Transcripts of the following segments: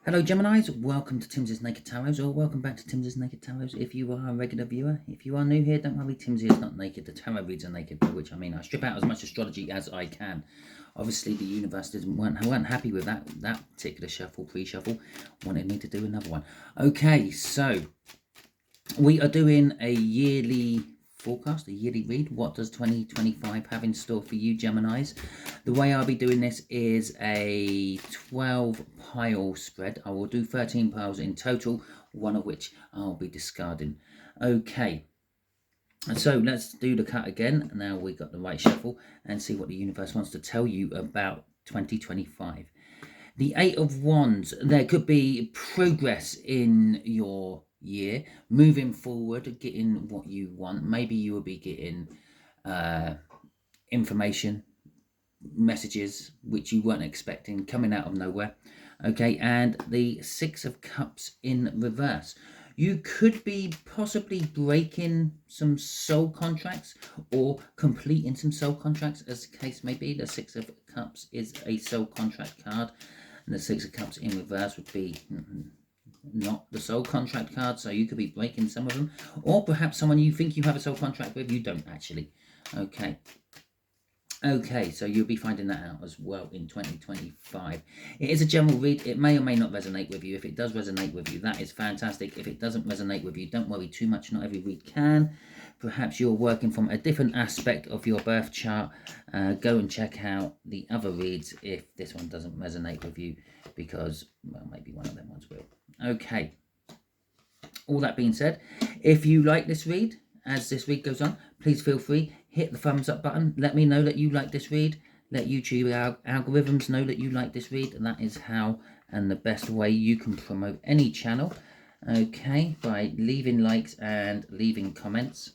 Hello Geminis, welcome to Timsy Naked Tarot, or welcome back to Timsy Naked Tarot if you are a regular viewer. If you are new here, don't worry, Timsy is not naked, the tarot reads are naked, by which I mean I strip out as much astrology as I can. Obviously the universe weren't happy with that particular shuffle, pre-shuffle, wanted me to do another one. Okay, so we are doing a yearly forecast, a yearly read. What does 2025 have in store for you, Geminis? The way I'll be doing this is a 12 pile spread. I will do 13 piles in total, one of which I'll be discarding. Okay, so let's do the cut again. Now we got the right shuffle and see what the universe wants to tell you about 2025. The Eight of Wands, there could be progress in your year, moving forward, getting what you want. Maybe you will be getting information, messages which you weren't expecting, coming out of nowhere. Okay, and the Six of Cups in reverse. You could be possibly breaking some soul contracts or completing some soul contracts, as the case may be. The Six of Cups is a soul contract card, and the Six of Cups in reverse would be not the soul contract card, so you could be breaking some of them, or perhaps someone you think you have a soul contract with, you don't actually. Okay, so you'll be finding that out as well in 2025. It is a general read. It may or may not resonate with you. If it does resonate with you, that is fantastic. If it doesn't resonate with you, don't worry too much. Not every read can. Perhaps you're working from a different aspect of your birth chart. Go and check out the other reads if this one doesn't resonate with you, because, well, maybe one of them ones will. Okay. All that being said, if you like this read, as this read goes on, please feel free, hit the thumbs up button. Let me know that you like this read. Let YouTube algorithms know that you like this read, and that is how and the best way you can promote any channel. Okay, by leaving likes and leaving comments.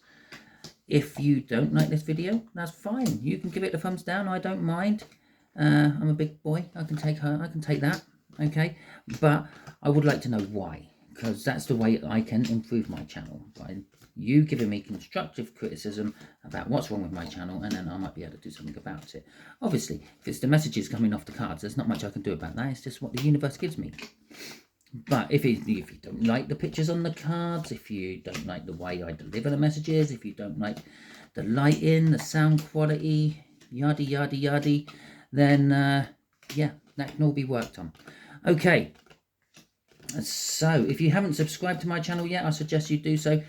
If you don't like this video, that's fine. You can give it a thumbs down. I don't mind. I'm a big boy. I can take that. Okay, but I would like to know why, because that's the way I can improve my channel, by you giving me constructive criticism about what's wrong with my channel, and then I might be able to do something about it. Obviously, if it's the messages coming off the cards, there's not much I can do about that. It's just what the universe gives me. But if you don't like the pictures on the cards, if you don't like the way I deliver the messages, if you don't like the lighting, the sound quality, yada yada yada, then yeah, that can all be worked on. Okay, so if you haven't subscribed to my channel yet, I suggest you do so,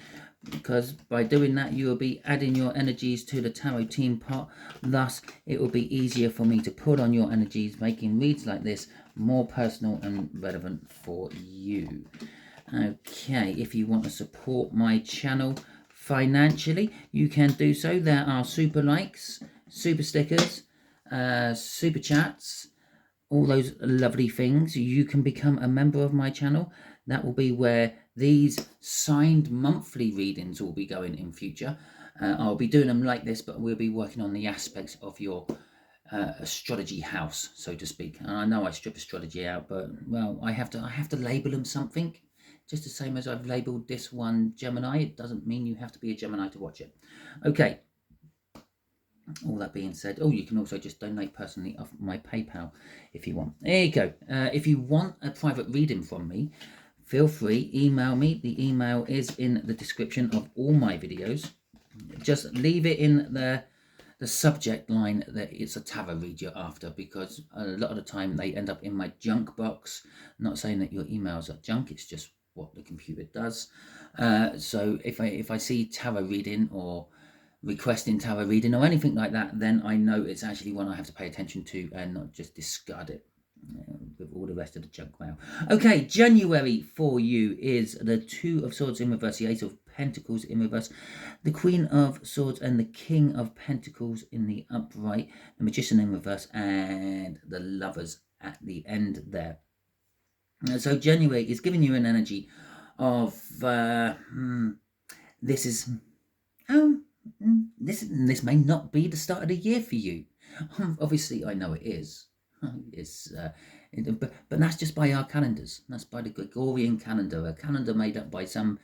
because by doing that you will be adding your energies to the tarot team pot. Thus it will be easier for me to put on your energies, making reads like this more personal and relevant for you. Okay, if you want to support my channel financially, you can do so. There are super likes, super stickers, super chats, all those lovely things. You can become a member of my channel. That will be where these signed monthly readings will be going in future. I'll be doing them like this, but we'll be working on the aspects of your astrology house, so to speak. And I know I strip astrology out, but, well, I have to label them something. Just the same as I've labeled this one Gemini. It doesn't mean you have to be a Gemini to watch it. Okay. All that being said, you can also just donate personally off my PayPal if you want. There you go. If you want a private reading from me, feel free, email me. The email is in the description of all my videos. Just leave it in the subject line that it's a tarot read you're after, because a lot of the time they end up in my junk box. I'm not saying that your emails are junk, it's just what the computer does. So if I see tarot reading or requesting tarot reading or anything like that, then I know it's actually one I have to pay attention to and not just discard it with all the rest of the junk mail. Okay, January for you is the Two of Swords in reverse, the Ace of Pentacles in reverse, the Queen of Swords and the King of Pentacles in the upright, the Magician in reverse, and the Lovers at the end there. So January is giving you an energy of this may not be the start of the year for you. Obviously, I know it is. But that's just by our calendars. That's by the Gregorian calendar, a calendar made up by some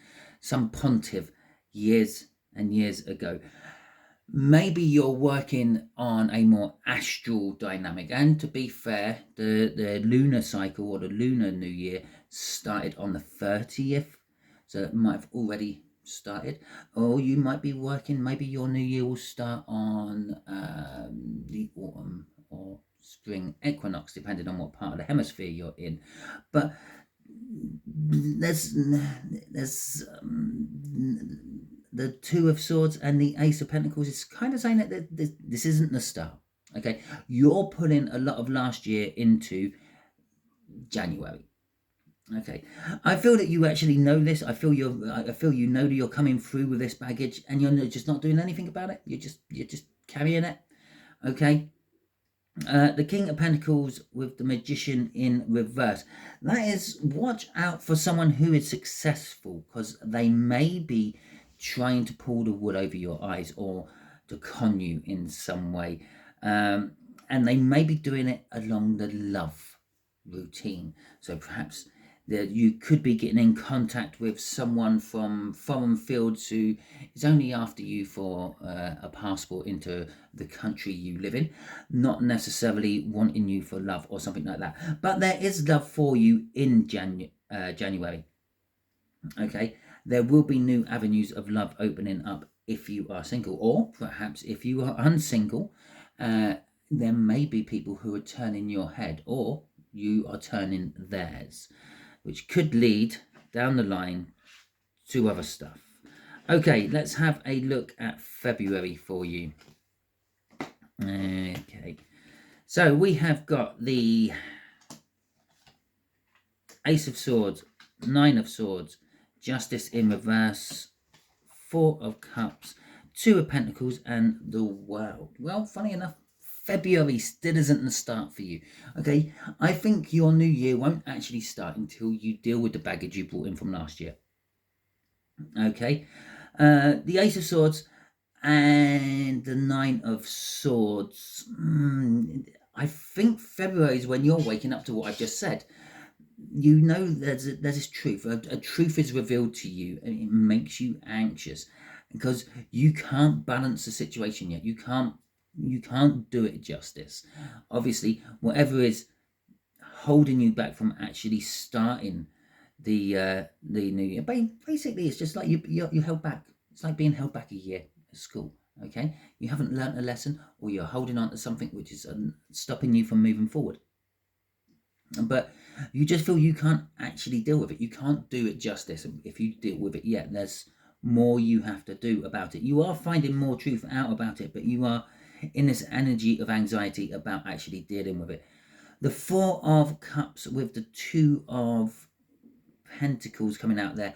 pontiff years and years ago. maybe you're working on a more astral dynamic. And to be fair, the lunar cycle or the lunar new year started on the 30th, so it might have already started. Or you might be working, maybe your new year will start on the autumn or spring equinox, depending on what part of the hemisphere you're in. But there's the Two of Swords and the Ace of Pentacles is kind of saying that this isn't the start. Okay, you're putting a lot of last year into January. Okay, I feel that you actually know this. I feel you know that you're coming through with this baggage, and you're just not doing anything about it. You're just carrying it. Okay. The King of Pentacles with the Magician in reverse. That is, watch out for someone who is successful, because they may be trying to pull the wool over your eyes or to con you in some way. And they may be doing it along the love routine. So perhaps you could be getting in contact with someone from foreign fields who is only after you for a passport into the country you live in, not necessarily wanting you for love or something like that. But there is love for you in January. Okay, there will be new avenues of love opening up if you are single, or perhaps if you are unsingle, there may be people who are turning your head, or you are turning theirs, which could lead down the line to other stuff. Okay, let's have a look at February for you. Okay, so we have got the Ace of Swords, Nine of Swords, Justice in reverse, Four of Cups, Two of Pentacles, and the World. Well, funny enough, February still isn't the start for you. Okay, I think your new year won't actually start until you deal with the baggage you brought in from last year. Okay, the Ace of Swords and the Nine of Swords. I think February is when you're waking up to what I've just said. You know, there's this truth. A truth is revealed to you, and it makes you anxious because you can't balance the situation yet. You can't do it justice. Obviously, whatever is holding you back from actually starting the new year, basically, it's just like you're held back. It's like being held back a year at school. Okay, you haven't learnt a lesson, or you're holding on to something which is stopping you from moving forward. But you just feel you can't actually deal with it. You can't do it justice. If you deal with it yet, there's more you have to do about it. You are finding more truth out about it, but you are in this energy of anxiety about actually dealing with it. The Four of Cups with the Two of Pentacles coming out there.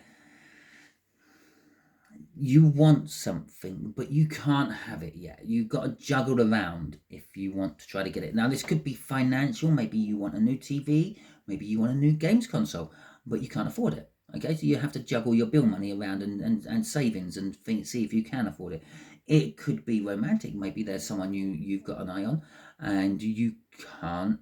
You want something, but you can't have it yet. You've got to juggle around if you want to try to get it. Now, this could be financial. Maybe you want a new TV. Maybe you want a new games console, but you can't afford it. Okay, so you have to juggle your bill money around and savings and see if you can afford it. It could be romantic. Maybe there's someone you've got an eye on and you can't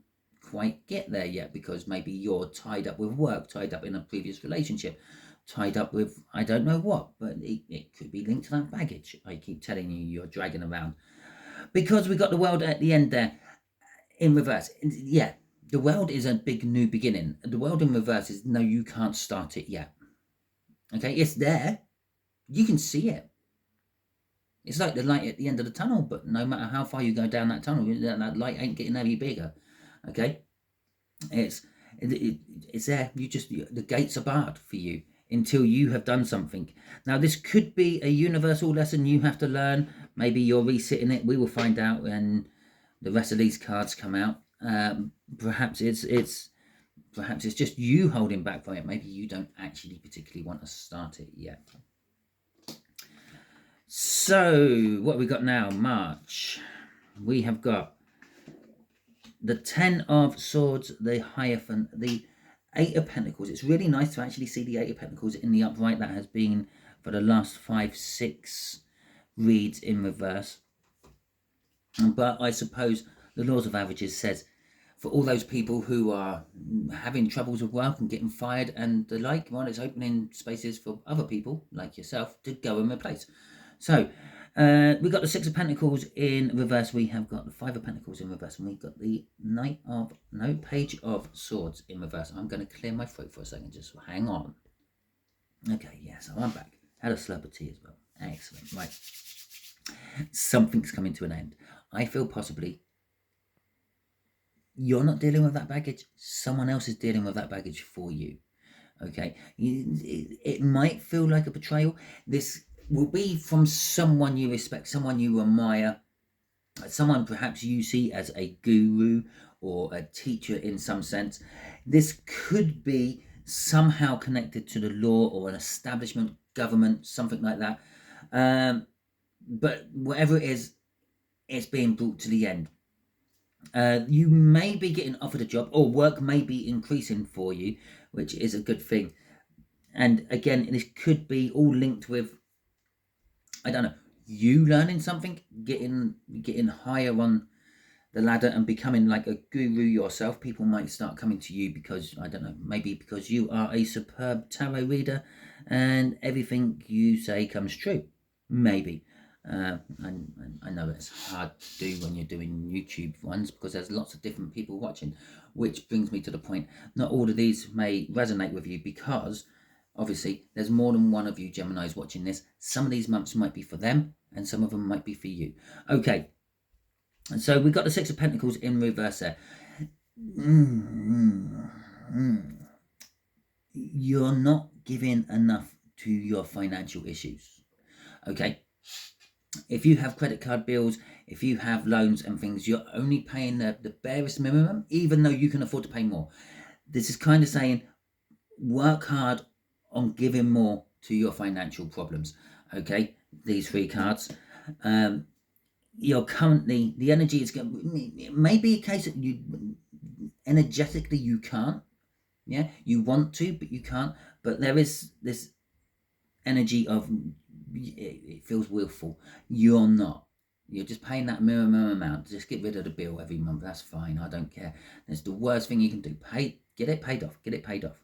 quite get there yet because maybe you're tied up with work, tied up in a previous relationship, tied up with I don't know what, but it could be linked to that baggage I keep telling you you're dragging around. Because we got the World at the end there in reverse. Yeah, the World is a big new beginning. The World in reverse is no, you can't start it yet. Okay, it's there. You can see it. It's like the light at the end of the tunnel, but no matter how far you go down that tunnel, that light ain't getting any bigger. Okay, it's there. The gates are barred for you until you have done something. Now, this could be a universal lesson you have to learn. Maybe you're resitting it. We will find out when the rest of these cards come out. Perhaps it's just you holding back from it. Maybe you don't actually particularly want to start it yet. So, what have we got now? March. We have got the Ten of Swords, the Hierophant, the Eight of Pentacles. It's really nice to actually see the Eight of Pentacles in the upright. That has been for the last 5-6 reads in reverse. But I suppose the laws of averages says for all those people who are having troubles with work and getting fired and the like, well, it's opening spaces for other people like yourself to go and replace. So We've got the Six of Pentacles in reverse. We have got the Five of Pentacles in reverse. And we've got the Page of Swords in reverse. I'm going to clear my throat for a second. Just hang on. Okay, yeah, so I'm back. Had a slurp of tea as well. Excellent. Right. Something's coming to an end. I feel possibly you're not dealing with that baggage. Someone else is dealing with that baggage for you. Okay. It might feel like a betrayal. This will be from someone you respect, someone you admire, someone perhaps you see as a guru or a teacher in some sense. This could be somehow connected to the law or an establishment, government, something like that. But whatever it is, it's being brought to the end. You may be getting offered a job, or work may be increasing for you, which is a good thing. And again, this could be all linked with, I don't know, you learning something, getting higher on the ladder and becoming like a guru yourself. People might start coming to you because, I don't know, maybe because you are a superb tarot reader and everything you say comes true. Maybe. I know it's hard to do when you're doing YouTube ones because there's lots of different people watching, which brings me to the point, not all of these may resonate with you because obviously there's more than one of you Geminis watching this. Some of these months might be for them and some of them might be for you. Okay, and so we've got the Six of Pentacles in reverse there. You're not giving enough to your financial issues. Okay, if you have credit card bills, if you have loans and things, you're only paying the barest minimum, even though you can afford to pay more. This is kind of saying, work hard on giving more to your financial problems. Okay, these three cards. You're currently, the energy is going, it may be a case that you, energetically, you can't. Yeah, you want to, but you can't. But there is this energy of, it feels willful. You're not. You're just paying that minimum amount. Just get rid of the bill every month. That's fine. I don't care. That's the worst thing you can do. Get it paid off. Get it paid off.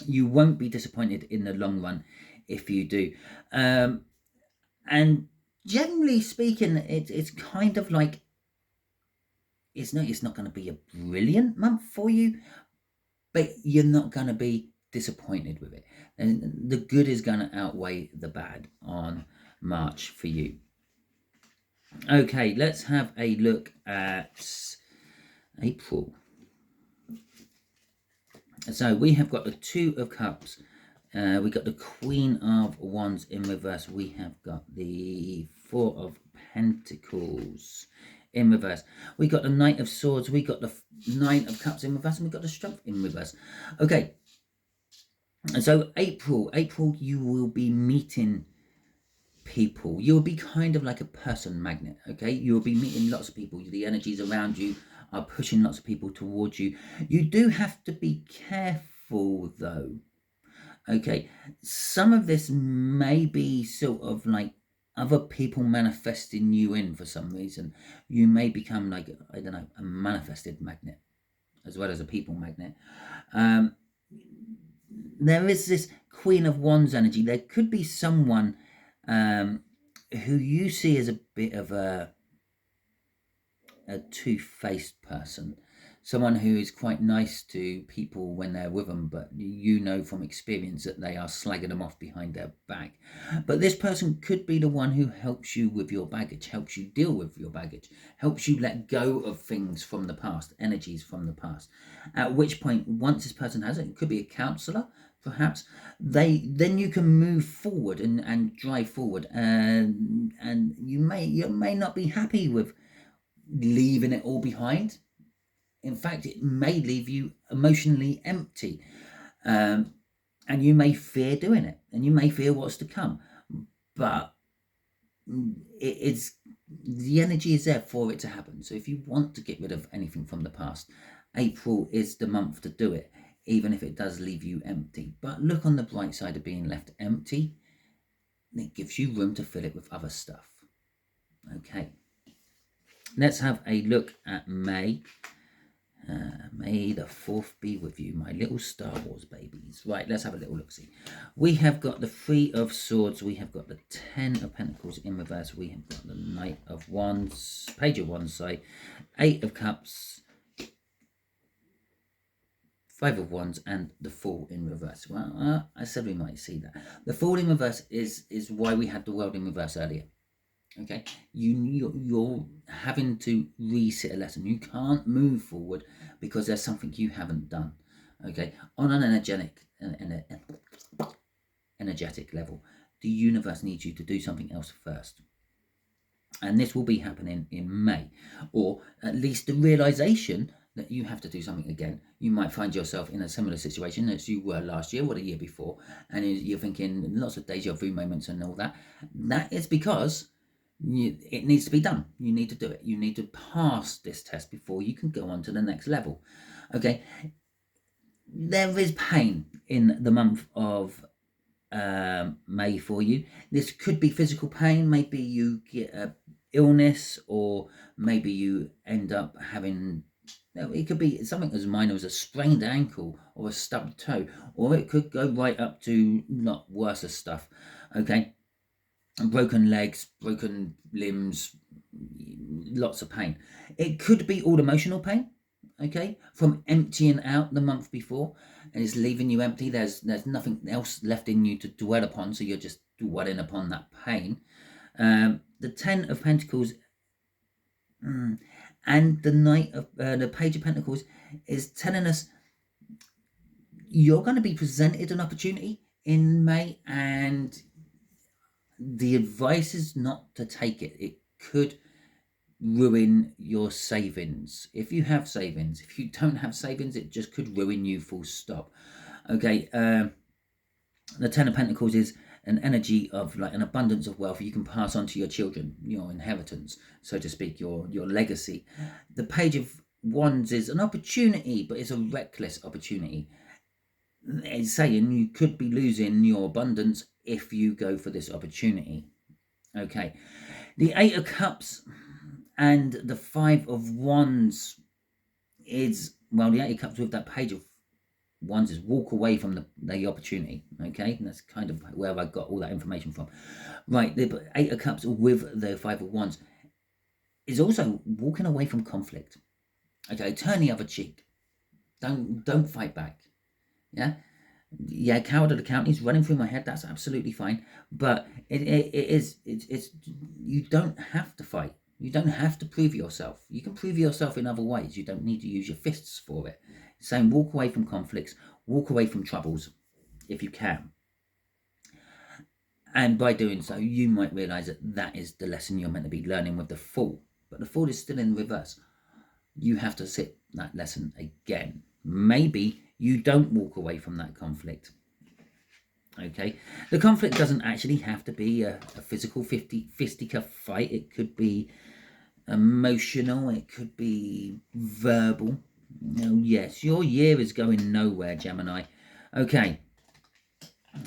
You won't be disappointed in the long run if you do. And generally speaking, it's kind of like, it's not going to be a brilliant month for you, but you're not going to be disappointed with it. And the good is going to outweigh the bad on March for you. Okay, let's have a look at April. So we have got the Two of Cups. We got the Queen of Wands in reverse. We have got the Four of Pentacles in reverse. We got the Knight of Swords. We got the Nine of Cups in reverse, and we got the Strength in reverse. Okay. And so April, you will be meeting people. You'll be kind of like a person magnet. Okay, you'll be meeting lots of people. The energies around you are pushing lots of people towards you. You do have to be careful though. Okay, some of this may be sort of like other people manifesting you in for some reason. You may become like, I don't know, a manifested magnet as well as a people magnet. There is this Queen of Wands energy. There could be someone who you see as a bit of a two-faced person. Someone who is quite nice to people when they're with them, but you know from experience that they are slagging them off behind their back. But this person could be the one who helps you with your baggage, helps you deal with your baggage, helps you let go of things from the past, energies from the past. At which point, once this person has it could be a counsellor, perhaps, then you can move forward and drive forward. And you may not be happy with leaving it all behind. In fact, it may leave you emotionally empty, and you may fear doing it, and you may fear what's to come. But it's the energy is there for it to happen. So if you want to get rid of anything from the past, April is the month to do it, even if it does leave you empty. But look on the bright side of being left empty. It gives you room to fill it with other stuff. Okay. Let's have a look at May. May the 4th be with you, my little Star Wars babies. Right, let's have a little look-see. We have got the 3 of Swords. We have got the 10 of Pentacles in reverse. We have got the Knight of Wands, Page of Wands, sorry, 8 of Cups, 5 of Wands, and the Fool in reverse. Well, I said we might see that. The Fool in reverse is why we had the World in reverse earlier. Okay, you're having to reset a lesson. You can't move forward because there's something you haven't done. Okay, on an energetic level, the universe needs you to do something else first, and this will be happening in May, or at least the realization that you have to do something again. You might find yourself in a similar situation as you were last year or the year before, and you're thinking lots of deja vu moments and all that. That is because it needs to be done. You need to do it. You need to pass this test before you can go on to the next level. Okay, there is pain in the month of May for you. This could be physical pain. Maybe you get a illness, or maybe you end up having, it could be something as minor as a sprained ankle or a stubbed toe, or it could go right up to not worse stuff. Okay, broken legs, broken limbs, lots of pain. It could be all emotional pain, okay, from emptying out the month before, and it's leaving you empty. There's nothing else left in you to dwell upon, so you're just dwelling upon that pain. The 10 of Pentacles and the Knight of the Page of Pentacles is telling us you're going to be presented an opportunity in May, and the advice is not to take it. It could ruin your savings. If you have savings, if you don't have savings, it just could ruin you, full stop. Okay, the 10 of Pentacles is an energy of like an abundance of wealth you can pass on to your children, your inheritance, so to speak, your legacy. The Page of Wands is an opportunity, but it's a reckless opportunity. It's saying you could be losing your abundance if you go for this opportunity. Okay, the 8 of Cups and the 5 of Wands is, well, the 8 of Cups with that Page of Wands is walk away from the opportunity. Okay, and that's kind of where I got all that information from. Right, the 8 of Cups with the 5 of Wands is also walking away from conflict. Okay, turn the other cheek. Don't fight back. Yeah, Coward of the County's running through my head. That's absolutely fine, but it's you don't have to fight. You don't have to prove yourself. You can prove yourself in other ways. You don't need to use your fists for it. It's saying walk away from conflicts, walk away from troubles if you can. And by doing so, you might realize that is the lesson you're meant to be learning with the Fool. But the Fool is still in reverse. You have to sit that lesson again. Maybe you don't walk away from that conflict. Okay, the conflict doesn't actually have to be a physical fisticuff fight. It could be emotional, it could be verbal. Oh yes, your year is going nowhere, Gemini. Okay,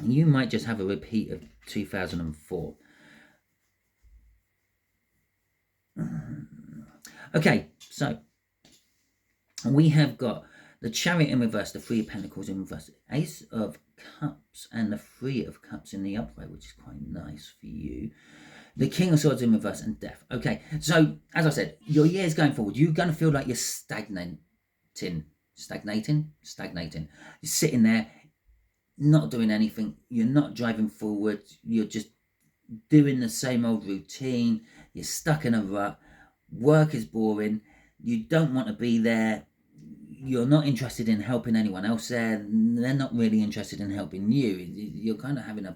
you might just have a repeat of 2004. Okay, so we have got the Chariot in reverse, the 3 of Pentacles in reverse, Ace of Cups, and the 3 of Cups in the upright, which is quite nice for you. The King of Swords in reverse, and Death. Okay, so as I said, your year is going forward. You're going to feel like you're stagnating. You're sitting there, not doing anything. You're not driving forward. You're just doing the same old routine. You're stuck in a rut. Work is boring. You don't want to be there. You're not interested in helping anyone else there. They're not really interested in helping you. You're kind of having a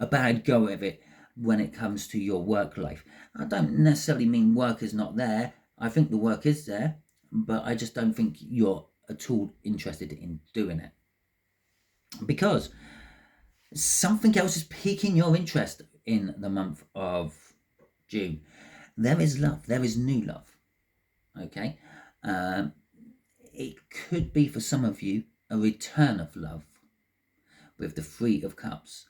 bad go of it when it comes to your work life. I don't necessarily mean work is not there. I think the work is there, but I just don't think you're at all interested in doing it, because something else is piquing your interest in the month of June. There is love. There is new love. Okay. It could be for some of you a return of love with the 3 of Cups.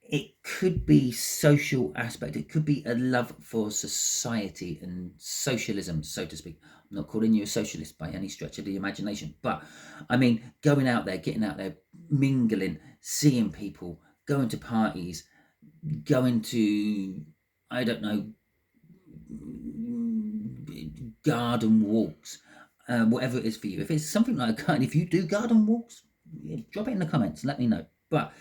it could be social aspect. It could be a love for society and socialism, so to speak. I'm not calling you a socialist by any stretch of the imagination, but I mean, going out there, getting out there, mingling, seeing people, going to parties, going to, I don't know, garden walks, whatever it is for you. If it's something like a garden, if you do garden walks, drop it in the comments, let me know. But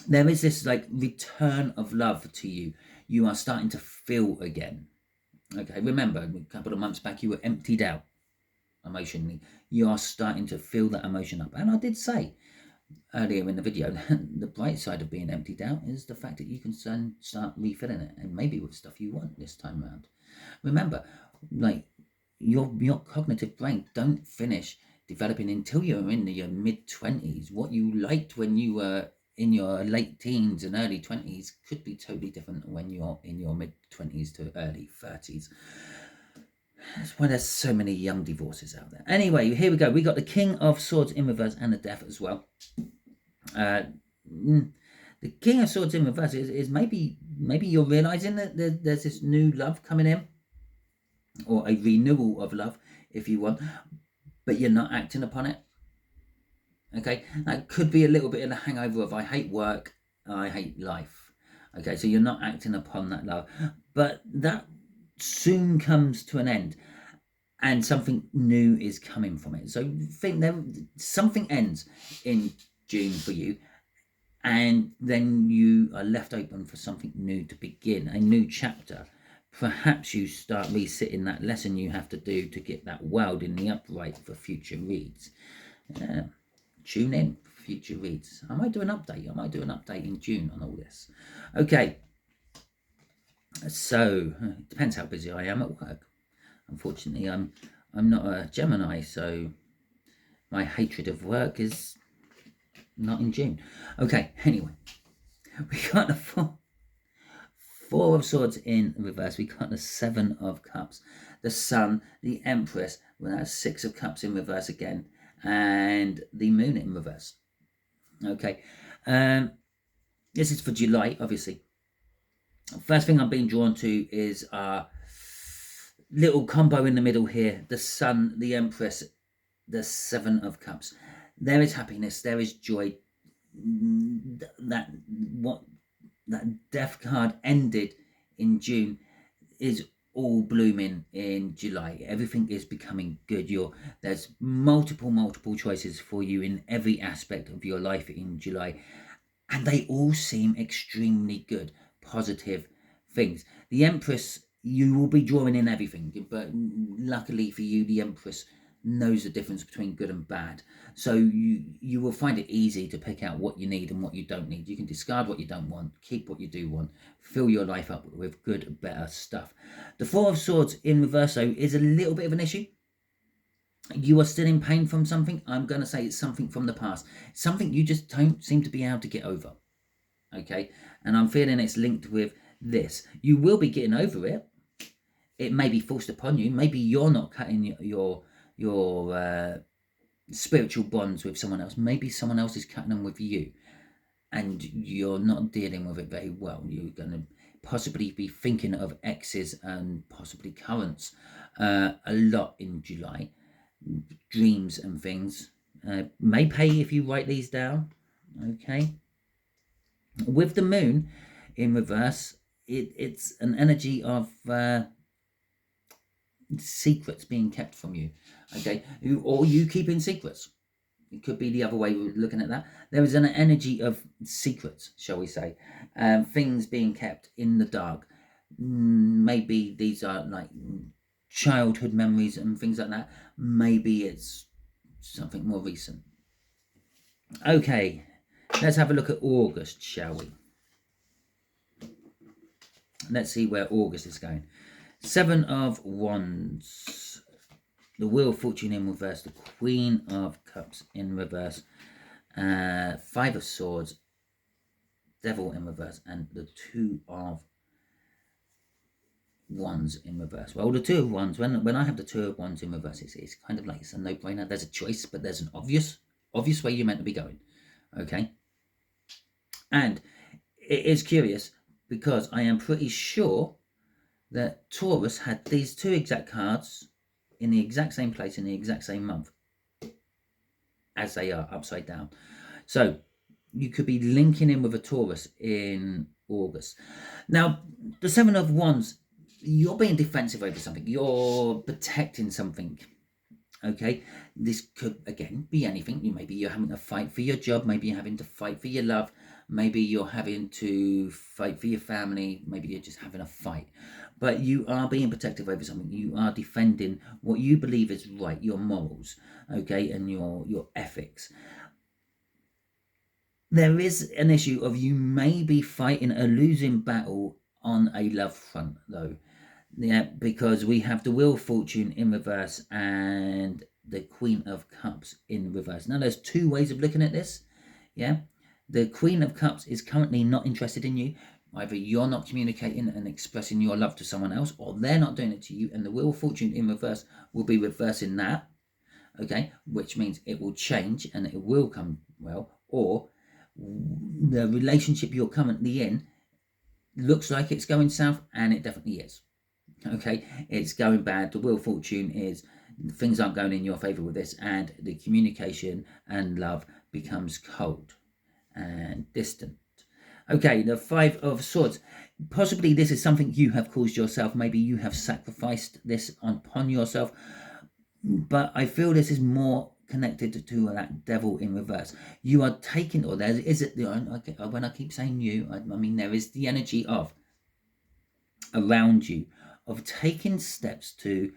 there is this like return of love to you. You are starting to feel again. Okay, remember a couple of months back you were emptied out emotionally. You are starting to feel that emotion up. And I did say earlier in the video, the bright side of being emptied out is the fact that you can start refilling it, and maybe with stuff you want this time around. Remember, like your cognitive brain don't finish developing until you're in your mid-20s. What you liked when you were in your late teens and early 20s could be totally different when you're in your mid-20s to early 30s. That's why there's so many young divorces out there. Anyway, here we go. We got the King of Swords in reverse and the Death as well. The King of Swords in reverse is maybe you're realizing that there's this new love coming in, or a renewal of love, if you want, but you're not acting upon it. Okay, that could be a little bit of the hangover of I hate work, I hate life. Okay, so you're not acting upon that love, but that soon comes to an end, and something new is coming from it. So think there something ends in June for you, and then you are left open for something new to begin, a new chapter. Perhaps you start resitting that lesson you have to do to get that world in the upright for future reads. Tune in for future reads. I might do an update. I might do an update in June on all this. Okay. So it depends how busy I am at work. Unfortunately, I'm not a Gemini, so my hatred of work is not in June. Okay. Anyway, we got the Four of Swords in reverse. We got the Seven of Cups, the Sun, the Empress. Well, that's Six of Cups in reverse again, and the Moon in reverse. Okay, this is for July, obviously. First thing I'm being drawn to is our little combo in the middle here: the Sun, the Empress, the Seven of Cups. There is happiness. There is joy. That Death card ended in June is all blooming in July. Everything is becoming good. There's multiple choices for you in every aspect of your life in July, and they all seem extremely good, positive things. The Empress, you will be drawing in everything, but luckily for you, the Empress knows the difference between good and bad, so you will find it easy to pick out what you need and what you don't need. You can discard what you don't want, keep what you do want, fill your life up with good, better stuff. The Four of Swords in reverse, though, is a little bit of an issue. You are still in pain from something. I'm going to say it's something from the past, something you just don't seem to be able to get over. Okay, and I'm feeling it's linked with this. You will be getting over it. It may be forced upon you. Maybe you're not cutting your spiritual bonds with someone else. Maybe someone else is cutting them with you, and you're not dealing with it very well. You're going to possibly be thinking of exes and possibly currents a lot in July. Dreams and things may pay if you write these down. Okay, with the Moon in reverse, it's an energy of secrets being kept from you. Okay, or you keeping secrets. It could be the other way we're looking at that. There is an energy of secrets, shall we say, things being kept in the dark. Maybe these are like childhood memories and things like that. Maybe it's something more recent. Okay, let's have a look at August, shall we? Let's see where August is going. Seven of Wands, the Wheel of Fortune in reverse, the Queen of Cups in reverse, Five of Swords, Devil in reverse, and the Two of Wands in reverse. Well, the Two of Wands, when I have the Two of Wands in reverse, it's kind of like it's a no-brainer. There's a choice, but there's an obvious way you're meant to be going. Okay, and it is curious because I am pretty sure that Taurus had these two exact cards in the exact same place in the exact same month as they are upside down. So you could be linking in with a Taurus in August. Now, the Seven of Wands, you're being defensive over something. You're protecting something. Okay, this could again be anything. Maybe you're having to fight for your job. Maybe you're having to fight for your love. Maybe you're having to fight for your family. Maybe you're just having a fight. But you are being protective over something. You are defending what you believe is right, your morals, okay, and your ethics. There is an issue of you may be fighting a losing battle on a love front, though. Yeah, because we have the Wheel of Fortune in reverse and the Queen of Cups in reverse. Now, there's two ways of looking at this. Yeah, the Queen of Cups is currently not interested in you. Either you're not communicating and expressing your love to someone else, or they're not doing it to you, and the Wheel of Fortune in reverse will be reversing that. Okay, which means it will change and it will come well, or the relationship you're currently in looks like it's going south, and it definitely is. Okay, it's going bad. The Wheel of Fortune is things aren't going in your favor with this, and the communication and love becomes cold and distant. Okay, the Five of Swords. Possibly this is something you have caused yourself. Maybe you have sacrificed this upon yourself, but I feel this is more connected to that Devil in reverse. You are taking, or there is it. When I keep saying you, I mean there is the energy of around you of taking steps to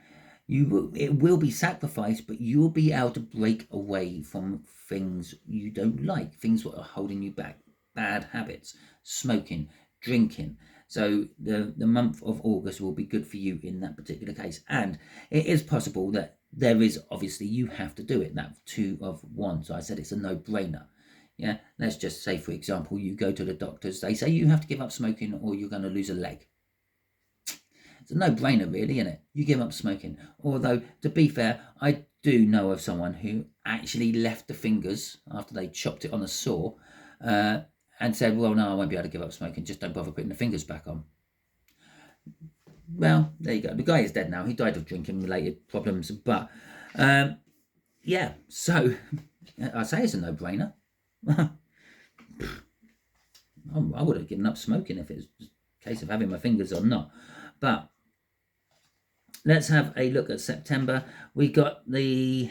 it will be sacrificed, but you will be able to break away from things you don't like, things that are holding you back, bad habits, smoking, drinking. So the month of August will be good for you in that particular case. And it is possible that there is, obviously, you have to do it. That Two of Wands, I said it's a no-brainer. Yeah, let's just say, for example, you go to the doctors, they say you have to give up smoking or you're going to lose a leg. It's a no-brainer, really, isn't it? You give up smoking. Although, to be fair, I do know of someone who actually left the fingers after they chopped it on a saw and said, well, no, I won't be able to give up smoking. Just don't bother putting the fingers back on. Well, there you go. The guy is dead now. He died of drinking-related problems. But, yeah, so I say it's a no-brainer. I would have given up smoking if it was a case of having my fingers or not. But let's have a look at September. We got the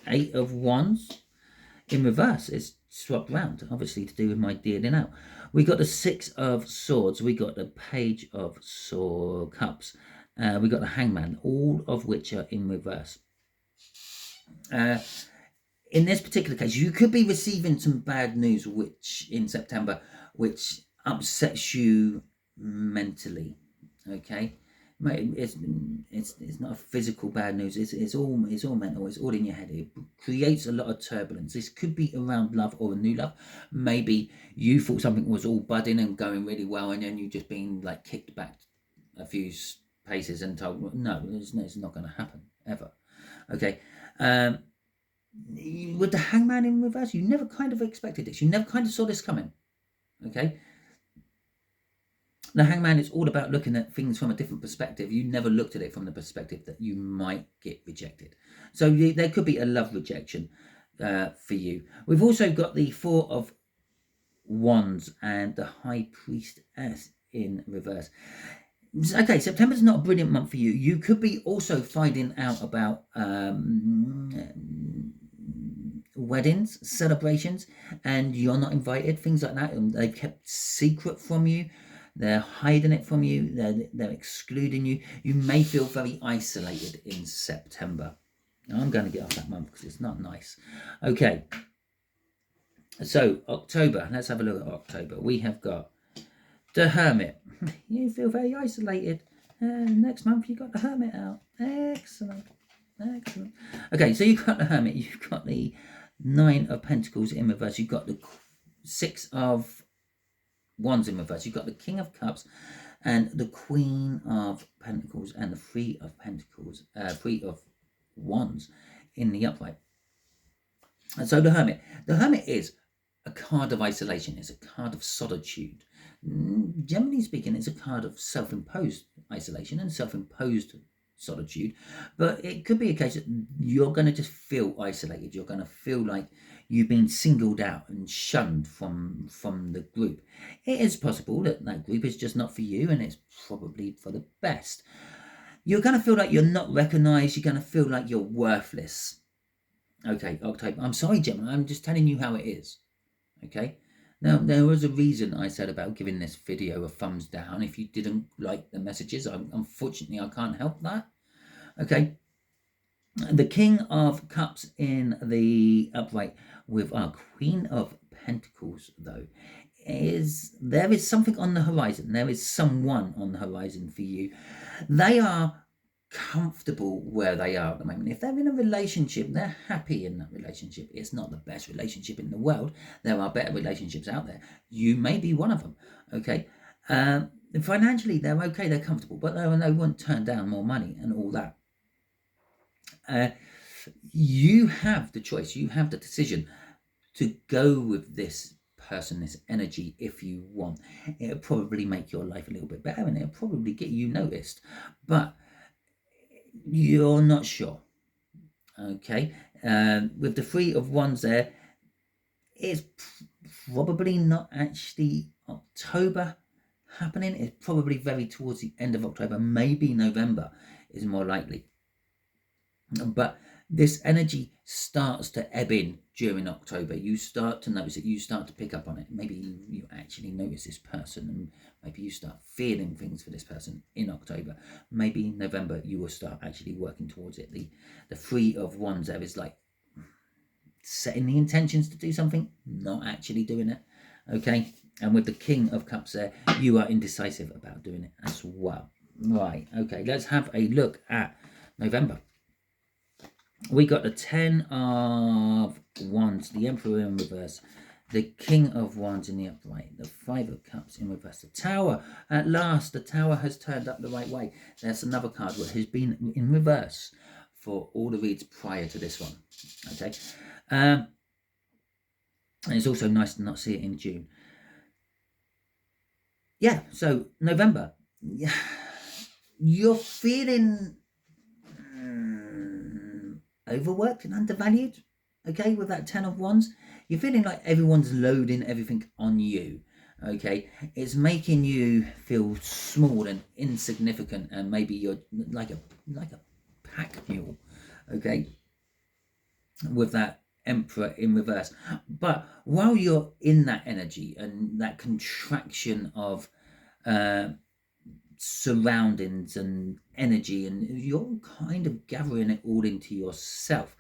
Eight of Wands in reverse. It's swapped round, obviously to do with my dealing out. We got the Six of Swords. We got the Page of Cups. We got the Hangman, all of which are in reverse. In this particular case, you could be receiving some bad news, which in September, which upsets you mentally. Okay, it's not a physical bad news. It's all mental. It's all in your head. It creates a lot of turbulence. This could be around love or a new love. Maybe you thought something was all budding and going really well, and then you just been like kicked back a few paces and told, no, it's not going to happen ever. Okay. With the Hangman in reverse, you never kind of expected this. You never kind of saw this coming. Okay. The Hangman is all about looking at things from a different perspective. You never looked at it from the perspective that you might get rejected. So there could be a love rejection for you. We've also got the Four of Wands and the High Priestess in reverse. Okay, September's not a brilliant month for you. You could be also finding out about weddings, celebrations, and you're not invited, things like that, and they've kept secret from you. They're hiding it from you. They're excluding you. You may feel very isolated in September. Now, I'm going to get off that month because it's not nice. Okay. So, October. Let's have a look at October. We have got the Hermit. You feel very isolated. Next month, you got the Hermit out. Excellent. Excellent. Okay, so you've got the Hermit. You've got the Nine of Pentacles in reverse. You've got the Six of Wands in reverse. You've got the King of Cups and the Queen of Pentacles and the Three of Pentacles, Three of Wands in the upright. And so the Hermit is a card of isolation. It's a card of solitude. Generally speaking, it's a card of self-imposed isolation and self-imposed solitude. But it could be a case that you're going to just feel isolated. You're going to feel like you've been singled out and shunned from the group. It is possible that that group is just not for you, and it's probably for the best. You're going to feel like you're not recognized. You're going to feel like you're worthless. Okay, October. I'm sorry, Gemini. I'm just telling you how it is. Okay. Now, there was a reason I said about giving this video a thumbs down. If you didn't like the messages, unfortunately, I can't help that. Okay. The King of Cups in the upright with our Queen of Pentacles, though, there is something on the horizon. There is someone on the horizon for you. They are comfortable where they are at the moment. If they're in a relationship, they're happy in that relationship. It's not the best relationship in the world. There are better relationships out there. You may be one of them. Okay. Financially, they're okay. They're comfortable, but they won't turn down more money and all that. You have the choice. You have the decision to go with this person, this energy, if you want. It'll probably make your life a little bit better, and it'll probably get you noticed, but you're not sure. Okay. With the Three of Wands there, it's probably not actually October happening. It's probably very towards the end of October, maybe November is more likely. But this energy starts to ebb in during October. You start to notice it. You start to pick up on it. Maybe you actually notice this person, and maybe you start feeling things for this person in October. Maybe in November you will start actually working towards it. The Three of Wands there is like setting the intentions to do something, not actually doing it. Okay. And with the King of Cups there, you are indecisive about doing it as well. Right. Okay. Let's have a look at November. We got the 10 of Wands, the Emperor in reverse, the King of Wands in the upright, the 5 of Cups in reverse, the Tower. At last, the Tower has turned up the right way. That's another card that has been in reverse for all the reads prior to this one. Okay. And it's also nice to not see it in June. Yeah, so November. You're feeling overworked and undervalued. Okay, with that 10 of Wands, you're feeling like everyone's loading everything on you. Okay, it's making you feel small and insignificant, and maybe you're like a pack mule. Okay, with that Emperor in reverse. But while you're in that energy and that contraction of surroundings and energy, and you're kind of gathering it all into yourself,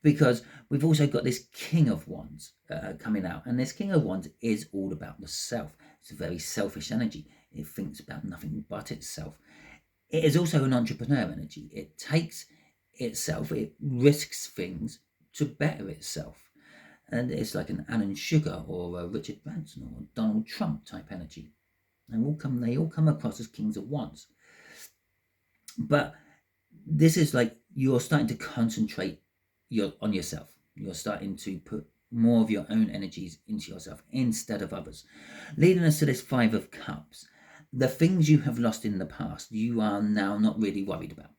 because we've also got this King of Wands coming out, and this King of Wands is all about the self. It's a very selfish energy. It thinks about nothing but itself. It is also an entrepreneur energy. It takes itself, it risks things to better itself, and it's like an Alan Sugar or a Richard Branson or a Donald Trump type energy. They all come across as Kings of Wands. But this is like you're starting to concentrate on yourself. You're starting to put more of your own energies into yourself instead of others. Leading us to this 5 of Cups. The things you have lost in the past, you are now not really worried about.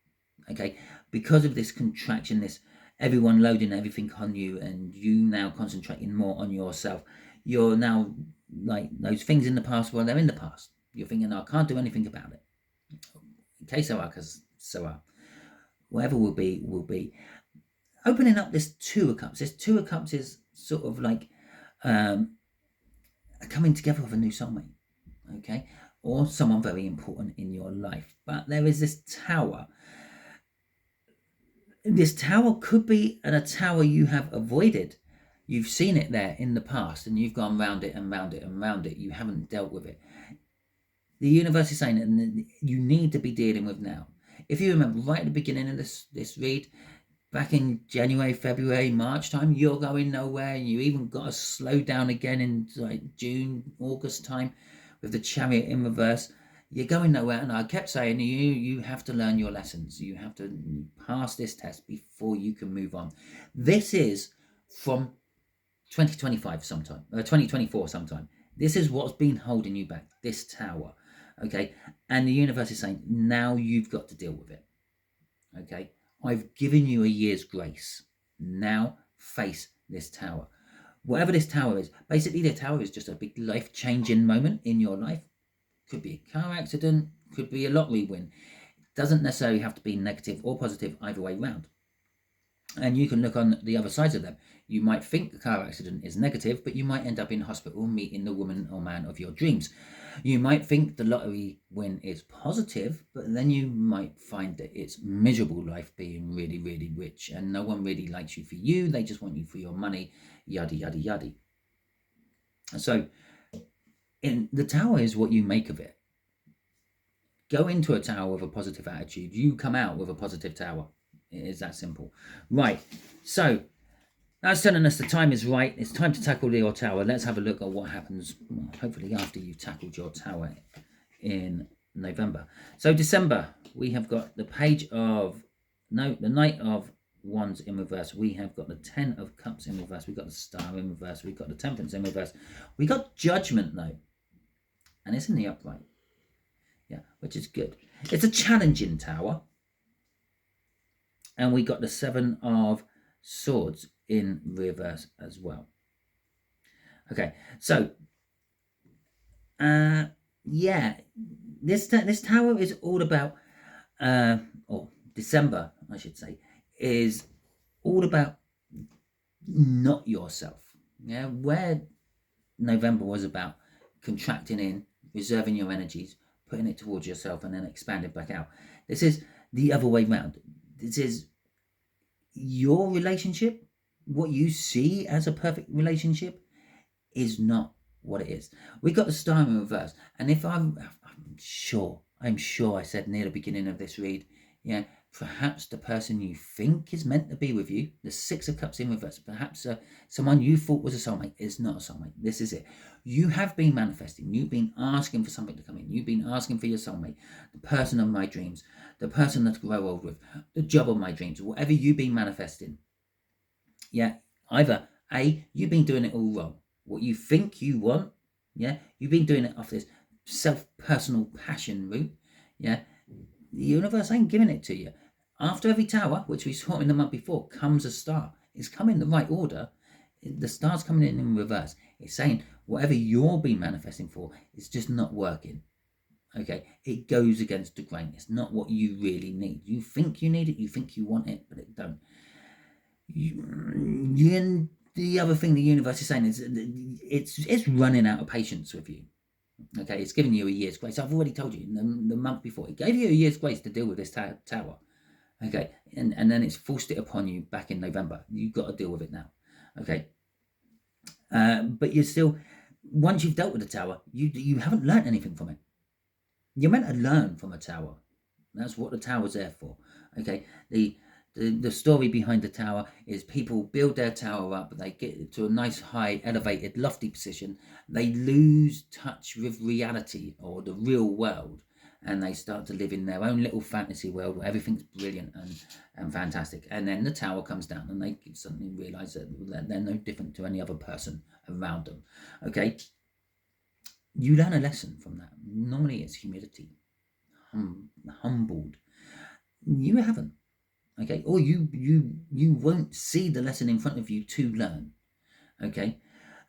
Okay? Because of this contraction, this everyone loading everything on you, and you now concentrating more on yourself. You're now like those things in the past, well, they're in the past. You're thinking, I can't do anything about it. Okay, so whatever will be, will be. Opening up this 2 of Cups. This 2 of Cups is sort of like a coming together of a new soulmate. Okay, or someone very important in your life. But there is this Tower. This Tower could be a tower you have avoided. You've seen it there in the past, and you've gone round it and round it and round it. You haven't dealt with it. The universe is saying that you need to be dealing with now. If you remember right at the beginning of this read, back in January, February, March time, you're going nowhere. You even got to slow down again in like June, August time with the Chariot in reverse. You're going nowhere, and I kept saying you have to learn your lessons. You have to pass this test before you can move on. This is from 2025 sometime, 2024 sometime. This is what's been holding you back, this tower, okay? And the universe is saying, now you've got to deal with it, okay? I've given you a year's grace. Now face this tower. Whatever this tower is, basically the tower is just a big life-changing moment in your life. Could be a car accident, could be a lottery win. It doesn't necessarily have to be negative or positive, either way round. And you can look on the other sides of them. You might think the car accident is negative, but you might end up in hospital meeting the woman or man of your dreams. You might think the lottery win is positive, but then you might find that it's miserable life being really, really rich, and no one really likes you for you. They just want you for your money, yada, yada, yada. So in the tower is what you make of it. Go into a tower with a positive attitude. You come out with a positive tower. It is that simple. Right. So that's telling us the time is right. It's time to tackle your tower. Let's have a look at what happens, well, hopefully after you've tackled your tower in November. So December, we have got the page of, no, the Knight of Wands in reverse. We have got the 10 of Cups in reverse. We've got the Star in reverse. We've got the Temperance in reverse. We got Judgment though, and it's in the upright. Yeah, which is good. It's a challenging tower. And we got the 7 of Swords in reverse as well. Okay, so yeah, this tower is all about, or December, I should say, is all about not yourself. Yeah, where November was about contracting in, reserving your energies, putting it towards yourself, and then expanding back out. This is the other way round. This is your relationship. What you see as a perfect relationship is not what it is. We got the Star in reverse, and if I'm sure I said near the beginning of this read, yeah, perhaps the person you think is meant to be with you, the 6 of Cups in reverse, perhaps someone you thought was a soulmate is not a soulmate. This is it. You have been manifesting. You've been asking for something to come in. You've been asking for your soulmate, the person of my dreams, the person that grow old with, the job of my dreams, whatever you've been manifesting. Yeah, either A, you've been doing it all wrong. What you think you want, yeah, you've been doing it off this self-personal passion route. Yeah, the universe ain't giving it to you. After every tower, which we saw in the month before, comes a star. It's come in the right order. The star's coming in reverse. It's saying whatever you're been manifesting for is just not working. Okay, it goes against the grain. It's not what you really need. You think you need it, you think you want it, but it don't. And the other thing the universe is saying is it's running out of patience with you. Okay, it's giving you a year's grace. I've already told you in the month before, it gave you a year's grace to deal with this tower. Okay, and then it's forced it upon you back in November. You've got to deal with it now. Okay, but you're still, once you've dealt with the tower, you haven't learned anything from it. You're meant to learn from a tower. That's what the tower's there for. Okay, the story behind the tower is people build their tower up, they get to a nice, high, elevated, lofty position. They lose touch with reality or the real world, and they start to live in their own little fantasy world where everything's brilliant and fantastic. And then the tower comes down and they suddenly realize that they're no different to any other person around them. Okay? You learn a lesson from that. Normally it's humility, humbled. You haven't. Okay, or you won't see the lesson in front of you to learn. Okay,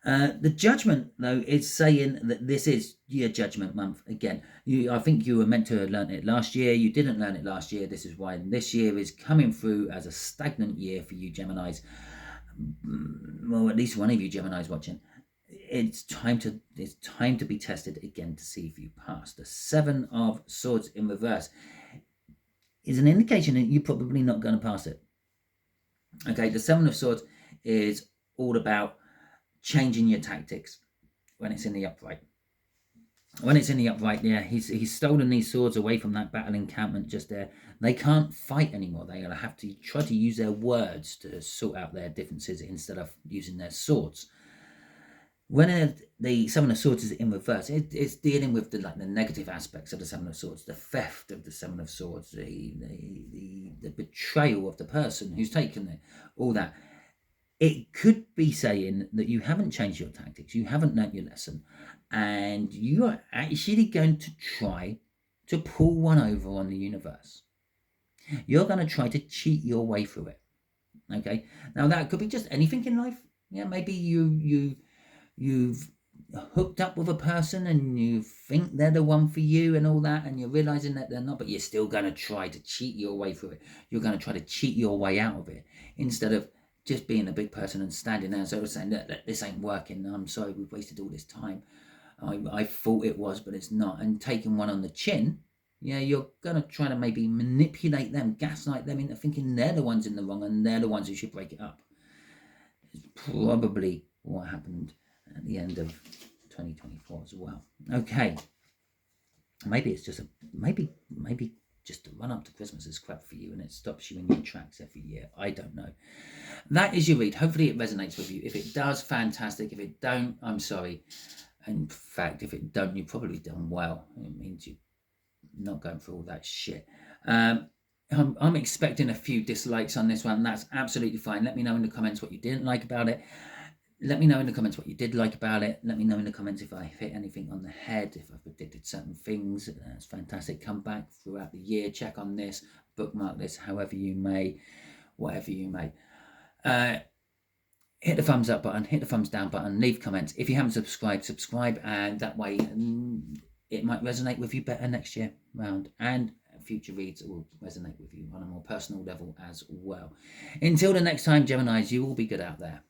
the Judgment though is saying that this is your judgment month again. I think you were meant to have learned it last year. You didn't learn it last year. This is why this year is coming through as a stagnant year for you Geminis. Well, at least one of you Geminis watching. It's time to be tested again to see if you pass. The 7 of Swords in reverse is an indication that you're probably not going to pass it. Okay, the 7 of Swords is all about changing your tactics when it's in the upright. When it's in the upright, yeah, he's stolen these swords away from that battle encampment just there. They can't fight anymore. They'll have to try to use their words to sort out their differences instead of using their swords. When the 7 of Swords is in reverse, it's dealing with the negative aspects of the 7 of Swords, the theft of the 7 of Swords, the betrayal of the person who's taken it, all that. It could be saying that you haven't changed your tactics, you haven't learnt your lesson, and you are actually going to try to pull one over on the universe. You're going to try to cheat your way through it. Okay. Now that could be just anything in life. Yeah, maybe you've hooked up with a person and you think they're the one for you and all that, and you're realizing that they're not, but you're still going to try to cheat your way through it. You're going to try to cheat your way out of it instead of just being a big person and standing there and sort of saying that this ain't working. I'm sorry, we've wasted all this time. I thought it was, but it's not. And taking one on the chin, yeah, you're going to try to maybe manipulate them, gaslight them into thinking they're the ones in the wrong and they're the ones who should break it up. It's probably what happened at the end of 2024 as well. Okay. Maybe it's just maybe just the run up to Christmas is crap for you and it stops you in your tracks every year. I don't know. That is your read. Hopefully it resonates with you. If it does, fantastic. If it don't, I'm sorry. In fact, if it don't, you've probably done well. It means you're not going through all that shit. I'm expecting a few dislikes on this one. That's absolutely fine. Let me know in the comments what you didn't like about it. Let me know in the comments what you did like about it. Let me know in the comments if I hit anything on the head, if I predicted certain things. That's fantastic. Come back throughout the year. Check on this. Bookmark this however you may. Whatever you may. Hit the thumbs up button, hit the thumbs down button, leave comments. If you haven't subscribed, subscribe, and that way it might resonate with you better next year round, and future reads will resonate with you on a more personal level as well. Until the next time, Geminis, you will be good out there.